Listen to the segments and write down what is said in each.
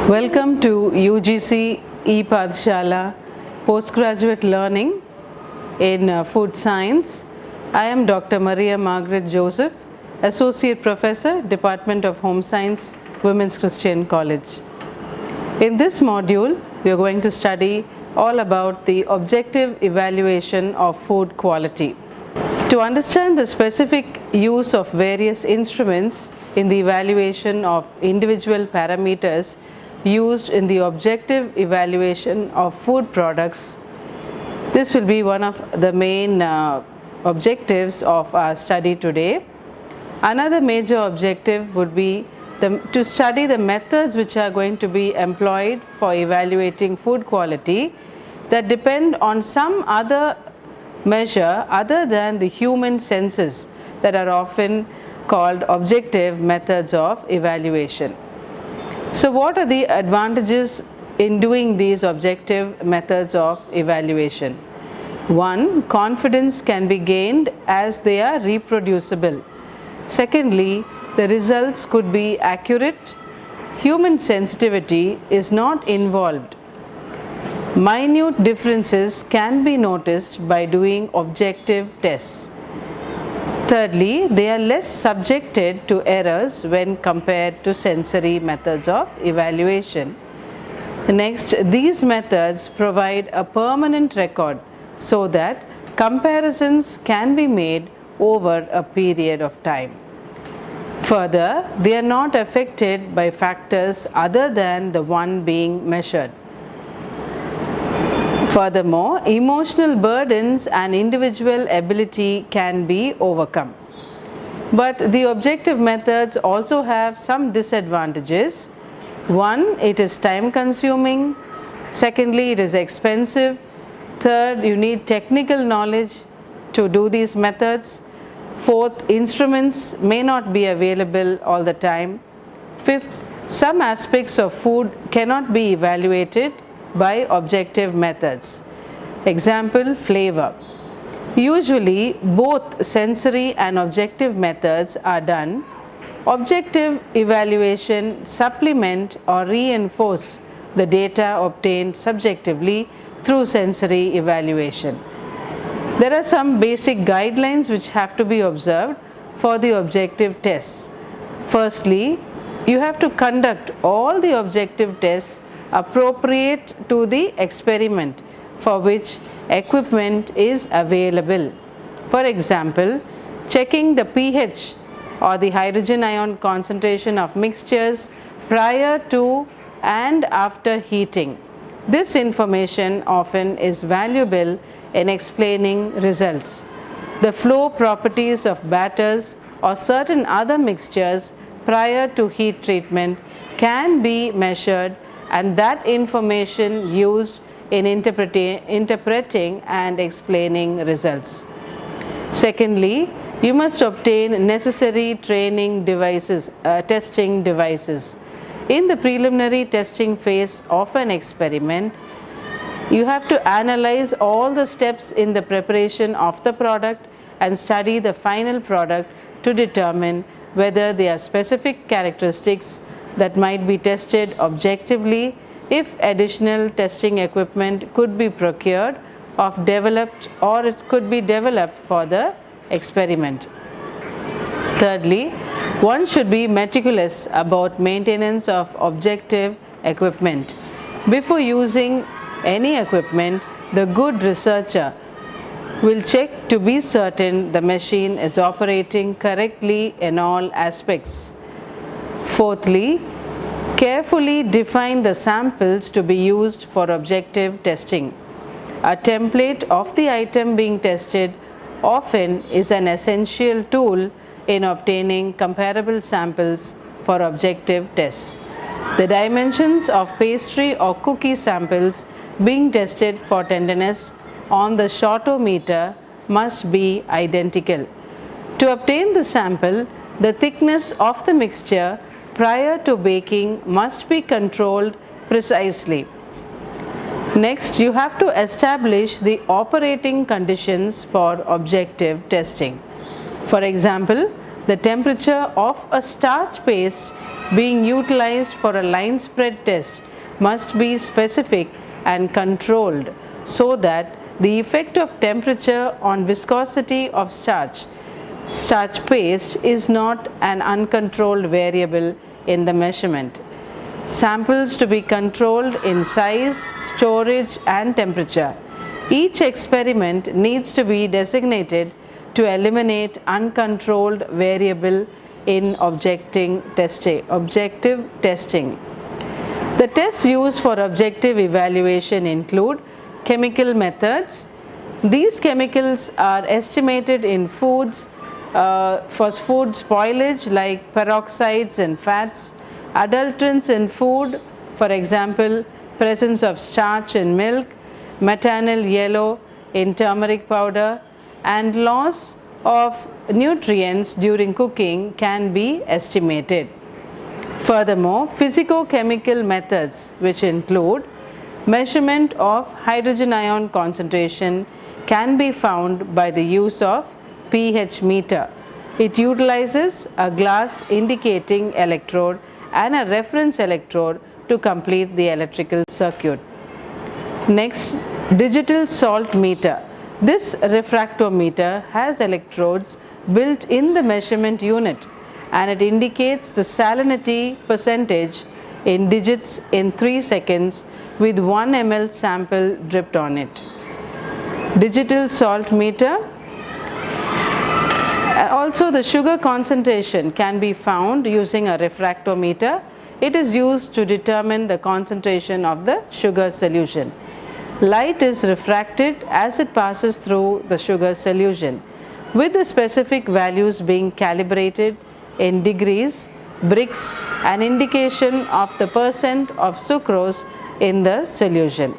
Welcome to UGC ePathshala Postgraduate Learning in Food Science. I am Dr. Maria Margaret Joseph, Associate Professor, Department of Home Science, Women's Christian College. In this module, we are going to study all about the objective evaluation of food quality. To understand the specific use of various instruments in the evaluation of individual parameters used in the objective evaluation of food products, this will be one of the main objectives of our study today. Another major objective would be to study the methods which are going to be employed for evaluating food quality that depend on some other measure other than the human senses that are often called objective methods of evaluation. So what are the advantages in doing these objective methods of evaluation? One, confidence can be gained as they are reproducible. Secondly, the results could be accurate. Human sensitivity is not involved. Minute differences can be noticed by doing objective tests. Thirdly, they are less subjected to errors when compared to sensory methods of evaluation. Next, these methods provide a permanent record so that comparisons can be made over a period of time. Further, they are not affected by factors other than the one being measured. Furthermore, emotional burdens and individual ability can be overcome. But the objective methods also have some disadvantages. One, it is time consuming. Secondly, it is expensive. Third, you need technical knowledge to do these methods. Fourth, instruments may not be available all the time. Fifth, some aspects of food cannot be evaluated by objective methods. Example, flavor. Usually, both sensory and objective methods are done. Objective evaluation supplement or reinforce the data obtained subjectively through sensory evaluation. There are some basic guidelines which have to be observed for the objective tests. Firstly, you have to conduct all the objective tests appropriate to the experiment for which equipment is available. For example, checking the pH or the hydrogen ion concentration of mixtures prior to and after heating. This information often is valuable in explaining results. The flow properties of batters or certain other mixtures prior to heat treatment can be measured, and that information used in interpreting and explaining results. Secondly, you must obtain necessary training devices, testing devices. In the preliminary testing phase of an experiment, you have to analyze all the steps in the preparation of the product and study the final product to determine whether there are specific characteristics that might be tested objectively, if additional testing equipment could be procured or developed, or it could be developed for the experiment. Thirdly, one should be meticulous about maintenance of objective equipment. Before using any equipment, the good researcher will check to be certain the machine is operating correctly in all aspects. Fourthly, carefully define the samples to be used for objective testing. A template of the item being tested often is an essential tool in obtaining comparable samples for objective tests. The dimensions of pastry or cookie samples being tested for tenderness on the shortometer must be identical. To obtain the sample, the thickness of the mixture prior to baking must be controlled precisely. Next, you have to establish the operating conditions for objective testing. For example, the temperature of a starch paste being utilized for a line spread test must be specific and controlled so that the effect of temperature on viscosity of starch paste is not an uncontrolled variable in the measurement. Samples to be controlled in size, storage and temperature. Each experiment needs to be designated to eliminate uncontrolled variable in objective testing. The tests used for objective evaluation include chemical methods. These chemicals are estimated in foods for food spoilage like peroxides and fats, adulterants in food, for example, presence of starch in milk, methanol yellow in turmeric powder, and loss of nutrients during cooking can be estimated. Furthermore, physicochemical methods, which include measurement of hydrogen ion concentration, can be found by the use of pH meter. It utilizes a glass indicating electrode and a reference electrode to complete the electrical circuit. Next, digital salt meter. This refractometer has electrodes built in the measurement unit and it indicates the salinity percentage in digits in 3 seconds with 1 ml sample dripped on it. Digital salt meter. Also, the sugar concentration can be found using a refractometer. It is used to determine the concentration of the sugar solution. Light is refracted as it passes through the sugar solution, with the specific values being calibrated in degrees, Brix, an indication of the percent of sucrose in the solution.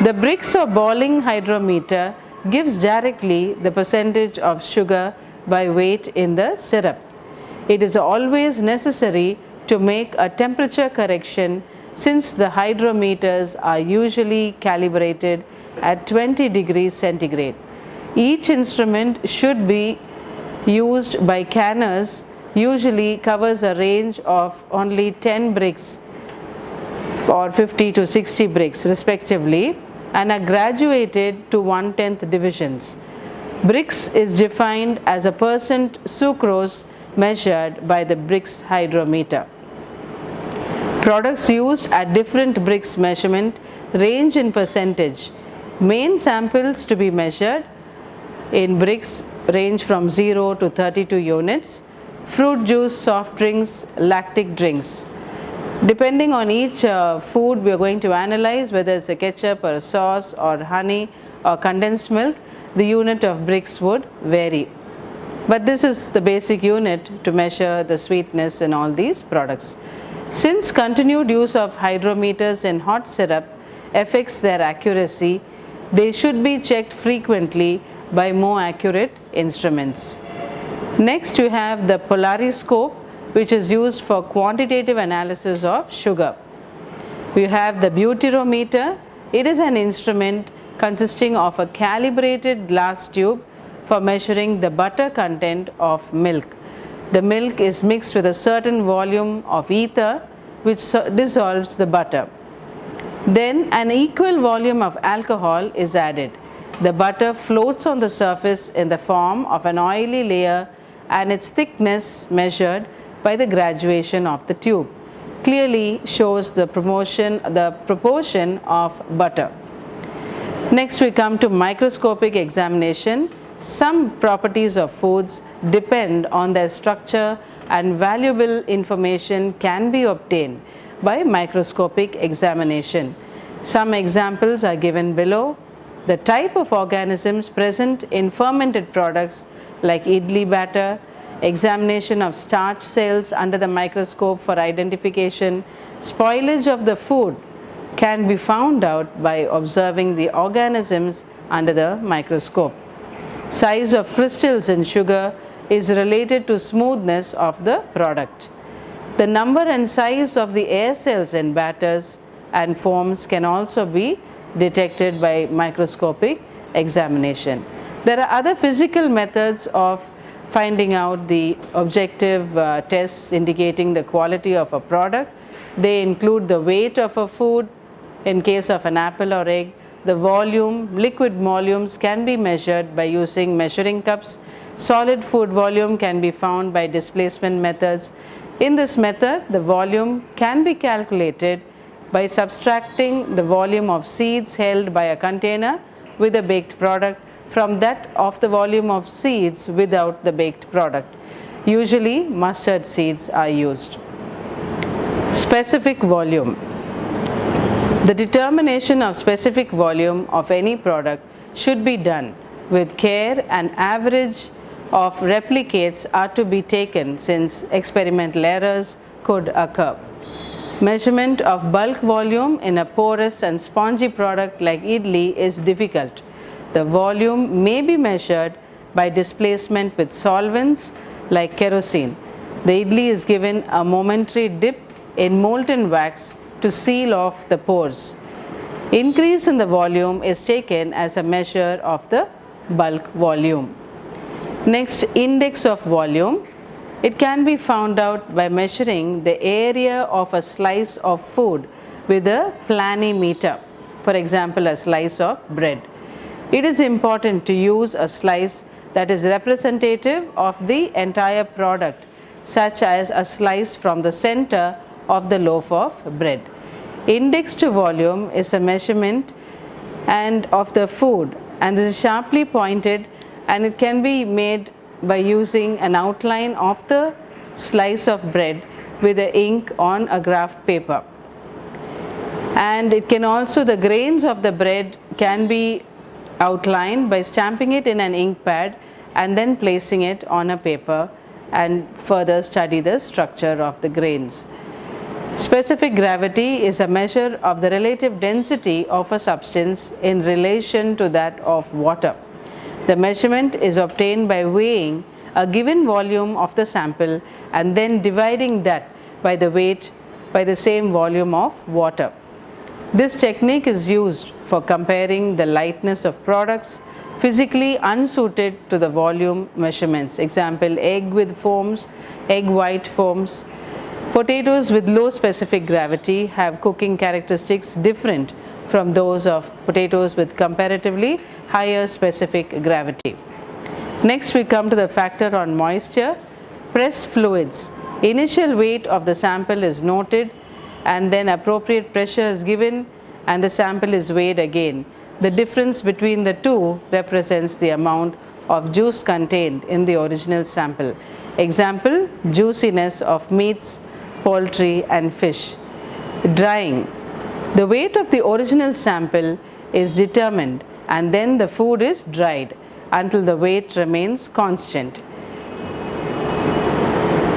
The Brix or Bolling hydrometer gives directly the percentage of sugar by weight in the syrup. It is always necessary to make a temperature correction since the hydrometers are usually calibrated at 20 degrees centigrade. Each instrument should be used by canners usually covers a range of only 10 Brix or 50 to 60 Brix respectively and are graduated to 1/10 divisions. Brix is defined as a percent sucrose measured by the Brix hydrometer. Products used at different Brix measurement range in percentage. Main samples to be measured in Brix range from 0 to 32 units. Fruit juice, soft drinks, lactic drinks. Depending on each food, we are going to analyze whether it's a ketchup or a sauce or honey or condensed milk. The unit of Brix would vary. But this is the basic unit to measure the sweetness in all these products. Since continued use of hydrometers in hot syrup affects their accuracy, they should be checked frequently by more accurate instruments. Next, you have the polariscope, which is used for quantitative analysis of sugar. We have the butyrometer. It is an instrument consisting of a calibrated glass tube for measuring the butter content of milk. The milk is mixed with a certain volume of ether which dissolves the butter. Then an equal volume of alcohol is added. The butter floats on the surface in the form of an oily layer and its thickness measured by the graduation of the tube clearly shows the proportion of butter. Next, we come to microscopic examination. Some properties of foods depend on their structure and valuable information can be obtained by microscopic examination. Some examples are given below. The type of organisms present in fermented products like idli batter, examination of starch cells under the microscope for identification, spoilage of the food can be found out by observing the organisms under the microscope. Size of crystals in sugar is related to smoothness of the product. The number and size of the air cells in batters and foams can also be detected by microscopic examination. There are other physical methods of finding out the objective tests indicating the quality of a product. They include the weight of a food in case of an apple or egg. The volume, liquid volumes can be measured by using measuring cups. Solid food volume can be found by displacement methods. In this method, the volume can be calculated by subtracting the volume of seeds held by a container with a baked product from that of the volume of seeds without the baked product. Usually, mustard seeds are used. Specific volume. The determination of specific volume of any product should be done with care, and average of replicates are to be taken since experimental errors could occur. Measurement of bulk volume in a porous and spongy product like idli is difficult. The volume may be measured by displacement with solvents like kerosene. The idli is given a momentary dip in molten wax to seal off the pores. Increase in the volume is taken as a measure of the bulk volume. Next, index of volume. It can be found out by measuring the area of a slice of food with a planimeter, for example, a slice of bread. It is important to use a slice that is representative of the entire product, such as a slice from the center of the loaf of bread. Index to volume is a measurement of the food, and this is sharply pointed, and it can be made by using an outline of the slice of bread with the ink on a graph paper. And it can also, the grains of the bread can be outlined by stamping it in an ink pad and then placing it on a paper and further study the structure of the grains. Specific gravity is a measure of the relative density of a substance in relation to that of water. The measurement is obtained by weighing a given volume of the sample and then dividing that by the weight by the same volume of water. This technique is used for comparing the lightness of products physically unsuited to the volume measurements. Example, egg with foams, egg white foams. Potatoes with low specific gravity have cooking characteristics different from those of potatoes with comparatively higher specific gravity. Next, we come to the factor on moisture. Press fluids. Initial weight of the sample is noted, and then appropriate pressure is given and the sample is weighed again. The difference between the two represents the amount of juice contained in the original sample. Example, juiciness of meats, poultry and fish. Drying. The weight of the original sample is determined and then the food is dried until the weight remains constant.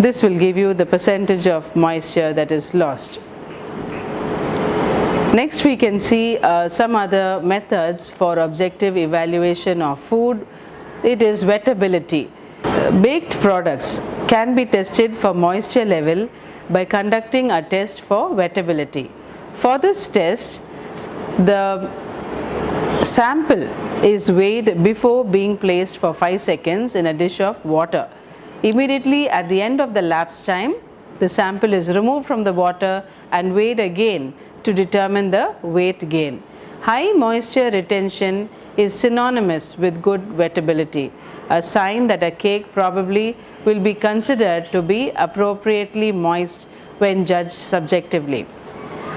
This will give you the percentage of moisture that is lost. Next, we can see some other methods for objective evaluation of food. It is wettability. Baked products can be tested for moisture level by conducting a test for wettability. For this test, the sample is weighed before being placed for 5 seconds in a dish of water. Immediately at the end of the lapse time, the sample is removed from the water and weighed again to determine the weight gain. High moisture retention is synonymous with good wettability, a sign that a cake probably will be considered to be appropriately moist when judged subjectively.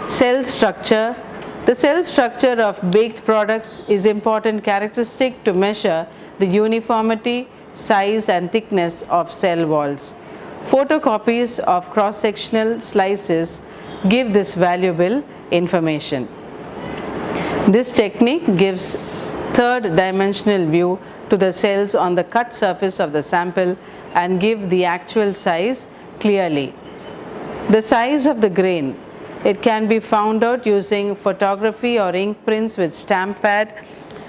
Cell structure. The cell structure of baked products is important characteristic to measure the uniformity, size and thickness of cell walls. Photocopies of cross-sectional slices give this valuable information. This technique gives third dimensional view to the cells on the cut surface of the sample and give the actual size clearly. The size of the grain. It can be found out using photography or ink prints with stamp pad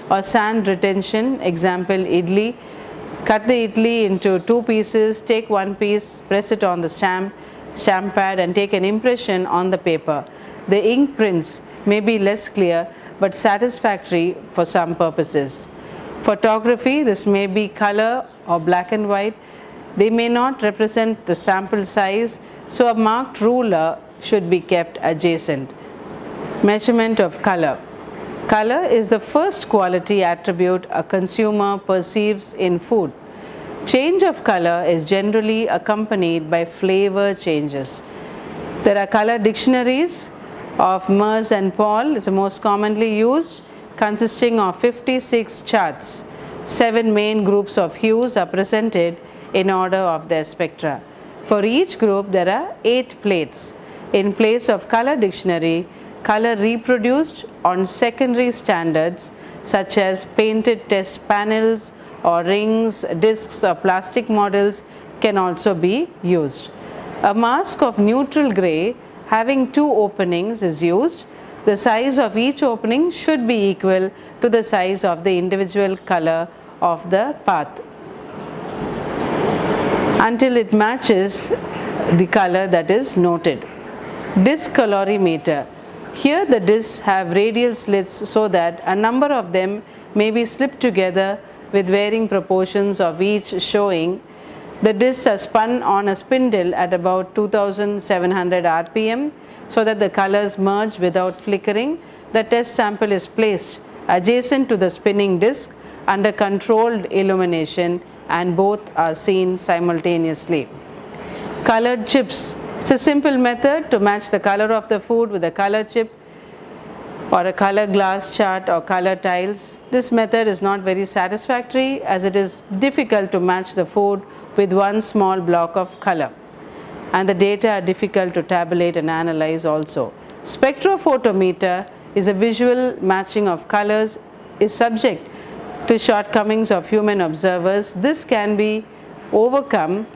or sand retention. Example, idli. Cut the idli into 2 pieces, take 1 piece, press it on the stamp stamp pad and take an impression on the paper. The ink prints may be less clear but satisfactory for some purposes. Photography, this may be color or black and white. They may not represent the sample size, so a marked ruler should be kept adjacent. Measurement of color. Color is the first quality attribute a consumer perceives in food. Change of color is generally accompanied by flavor changes. There are color dictionaries of Merz and Paul, is the most commonly used, consisting of 56 charts. 7 main groups of hues are presented in order of their spectra. For each group, there are 8 plates. In place of color dictionary, color reproduced on secondary standards such as painted test panels or rings, discs or plastic models can also be used. A mask of neutral gray having 2 openings is used. The size of each opening should be equal to the size of the individual color of the path until it matches the color that is noted. Disc colorimeter. Here the discs have radial slits so that a number of them may be slipped together with varying proportions of each showing. The discs are spun on a spindle at about 2700 rpm so that the colors merge without flickering. The test sample is placed adjacent to the spinning disc under controlled illumination and both are seen simultaneously. Colored chips. It's a simple method to match the color of the food with a color chip or a color glass chart or color tiles. This method is not very satisfactory as it is difficult to match the food with one small block of color, and the data are difficult to tabulate and analyze also. Spectrophotometer is a visual matching of colors, is subject to shortcomings of human observers. This can be overcome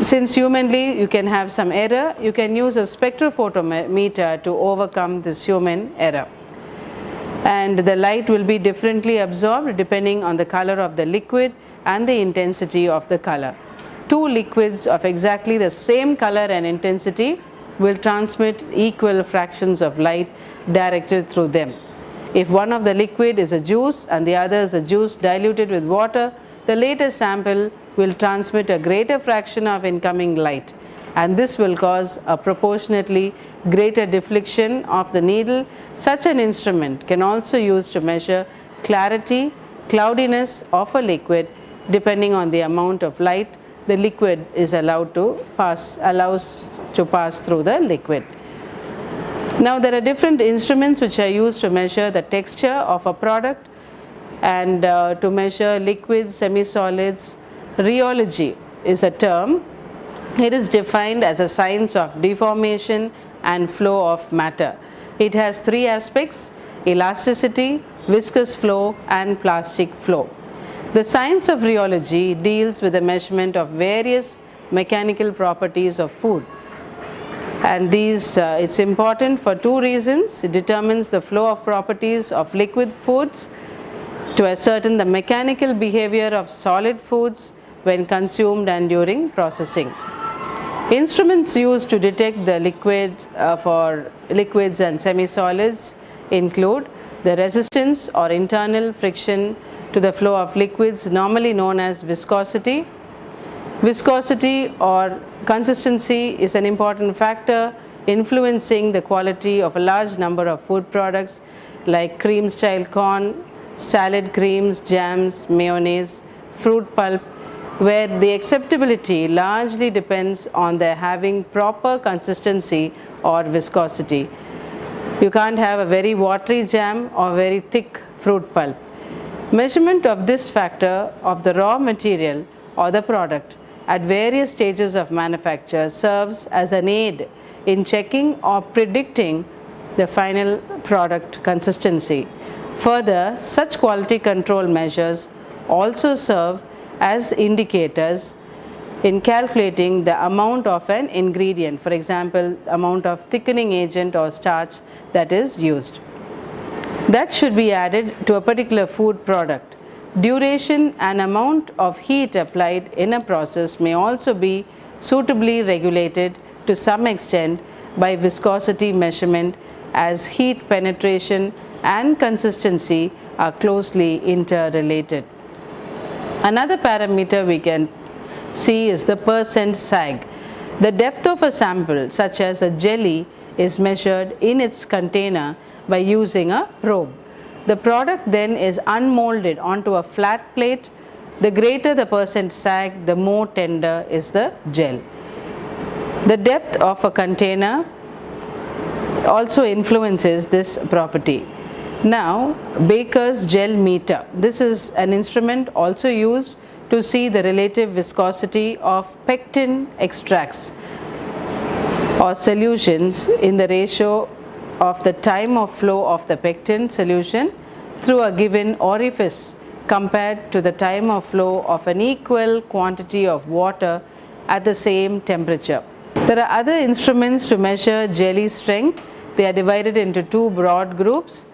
since humanly you can have some error. You can use a spectrophotometer to overcome this human error, and the light will be differently absorbed depending on the color of the liquid and the intensity of the color. 2 liquids of exactly the same color and intensity will transmit equal fractions of light directed through them. If one of the liquid is a juice and the other is a juice diluted with water, the later sample will transmit a greater fraction of incoming light, and this will cause a proportionately greater deflection of the needle. Such an instrument can also use to measure clarity, cloudiness of a liquid depending on the amount of light the liquid is allows to pass through the liquid. Now there are different instruments which are used to measure the texture of a product and to measure liquids, semi-solids. Rheology is a term. It is defined as a science of deformation and flow of matter. It has 3 aspects: elasticity, viscous flow and plastic flow. The science of rheology deals with the measurement of various mechanical properties of food, and these it's important for 2 reasons. It determines the flow of properties of liquid foods to ascertain the mechanical behavior of solid foods when consumed and during processing. Instruments used to detect the for liquids and semi-solids include the resistance or internal friction to the flow of liquids, normally known as viscosity. Viscosity or consistency is an important factor influencing the quality of a large number of food products like cream style corn, salad creams, jams, mayonnaise, fruit pulp, where the acceptability largely depends on their having proper consistency or viscosity. You can't have a very watery jam or very thick fruit pulp. Measurement of this factor of the raw material or the product at various stages of manufacture serves as an aid in checking or predicting the final product consistency. Further, such quality control measures also serve as indicators in calculating the amount of an ingredient, for example, amount of thickening agent or starch that is used, that should be added to a particular food product. Duration and amount of heat applied in a process may also be suitably regulated to some extent by viscosity measurement, as heat penetration and consistency are closely interrelated. Another parameter we can see is the percent sag. The depth of a sample, such as a jelly, is measured in its container by using a probe. The product then is unmolded onto a flat plate. The greater the percent sag, the more tender is the gel. The depth of a container also influences this property. Now, Baker's gel meter. This is an instrument also used to see the relative viscosity of pectin extracts or solutions in the ratio of the time of flow of the pectin solution through a given orifice compared to the time of flow of an equal quantity of water at the same temperature. There are other instruments to measure jelly strength. They are divided into two broad groups,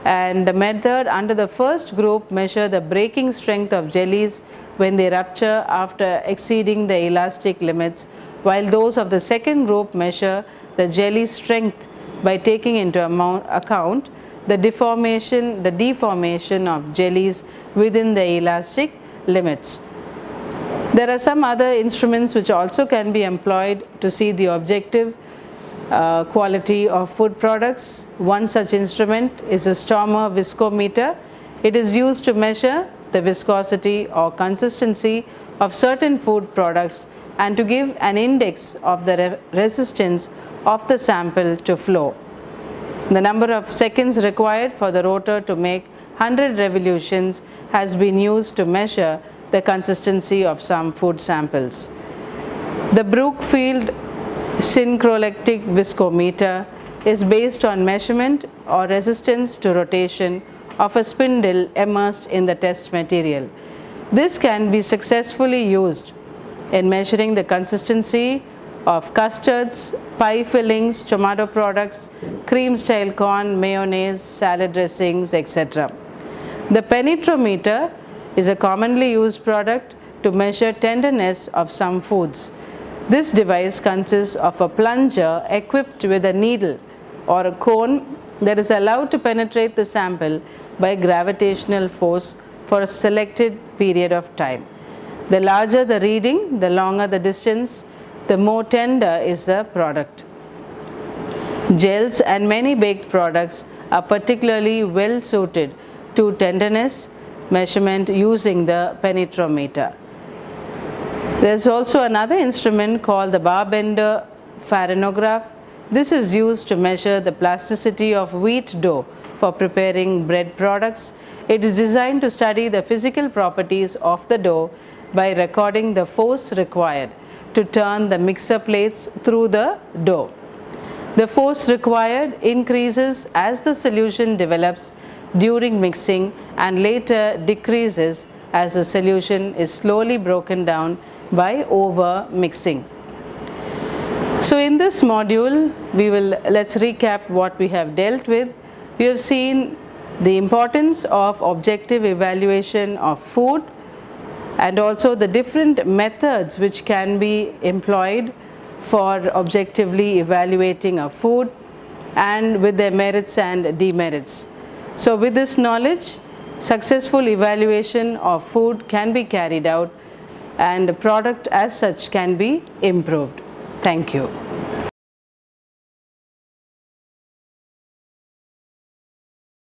and the method under the first group measure the breaking strength of jellies when they rupture after exceeding the elastic limits, while those of the second group measure the jelly strength by taking into account the deformation of jellies within the elastic limits. There are some other instruments which also can be employed to see the objective quality of food products. One such instrument is a Stormer viscometer. It is used to measure the viscosity or consistency of certain food products and to give an index of the resistance of the sample to flow. The number of seconds required for the rotor to make 100 revolutions has been used to measure the consistency of some food samples. The Brookfield synchrolactic viscometer is based on measurement or resistance to rotation of a spindle immersed in the test material. This can be successfully used in measuring the consistency of custards, pie fillings, tomato products, cream style corn, mayonnaise, salad dressings, etc. The penetrometer is a commonly used product to measure tenderness of some foods. This device consists of a plunger equipped with a needle or a cone that is allowed to penetrate the sample by gravitational force for a selected period of time. The larger the reading, the longer the distance, the more tender is the product. Gels and many baked products are particularly well suited to tenderness measurement using the penetrometer. There is also another instrument called the Barbender farinograph. This is used to measure the plasticity of wheat dough for preparing bread products. It is designed to study the physical properties of the dough by recording the force required to turn the mixer plates through the dough. The force required increases as the solution develops during mixing and later decreases as the solution is slowly broken down by over mixing. So in this module, let's recap what we have dealt with. We have seen the importance of objective evaluation of food and also the different methods which can be employed for objectively evaluating a food and with their merits and demerits. So with this knowledge, successful evaluation of food can be carried out and the product as such can be improved. Thank you.